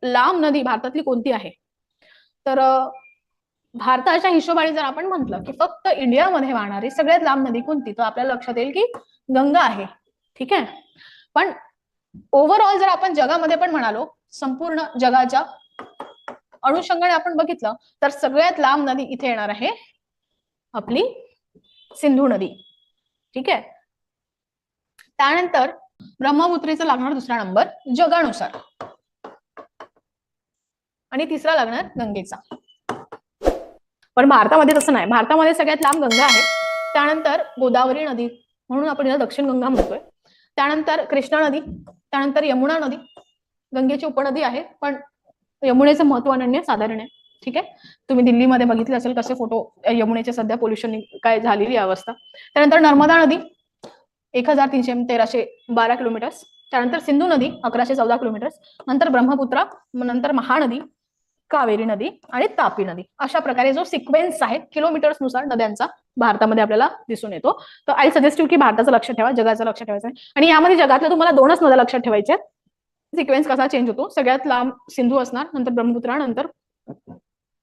लांब नदी भारतातली कोणती आहे? तर भारताच्या हिशोबाने जर आपण म्हटलं की फक्त इंडियामध्ये वाहणारी सगळ्यात लांब नदी कोणती, तर आपल्याला लक्षात येईल की गंगा आहे. ठीक आहे. पण ओव्हरऑल जर आपण जगामध्ये पण म्हणालो, संपूर्ण जगाच्या अनुषंगाने आपण बघितलं तर सगळ्यात लांब नदी इथे येणार आहे आपली सिंधू नदी. ठीक आहे. त्यानंतर ब्रह्मपुत्रेचा लागणार दुसरा नंबर जगानुसार, आणि तिसरा लागणार गंगेचा. पण भारतामध्ये तसं नाही. भारतामध्ये सगळ्यात लांब गंगा आहे, त्यानंतर गोदावरी नदी म्हणून आपण याला दक्षिण गंगा म्हणतोय, त्यानंतर कृष्णा नदी, त्यानंतर यमुना नदी. गंगेची उपनदी आहे, पण यमुनेचं महत्व अनन्य साधारण आहे. ठीक आहे. तुम्ही दिल्लीमध्ये बघितले असेल कसे फोटो यमुनेचे, सध्या पोल्युशन काय झालेली अवस्था. त्यानंतर नर्मदा नदी 1312 किलोमीटर्स, त्यानंतर सिंधू नदी 1114 किलोमीटर्स, नंतर ब्रह्मपुत्रा, नंतर महानदी, कावेरी नदी आणि तापी नदी. अशा प्रकारे जो सिक्वेन्स आहे किलोमीटर्स नुसार नद्यांचा भारतामध्ये आपल्याला दिसून येतो. तर आय सजेस्ट यू की भारताचं लक्ष ठेवा, जगाचं लक्ष ठेवायचं आहे. आणि यामध्ये जगातल्या तुम्हाला 2च नद्या लक्षात ठेवायच्या. सिक्वेन्स कसा चेंज होतो, सगळ्यात लांब सिंधू असणार, नंतर ब्रह्मपुत्रा, नंतर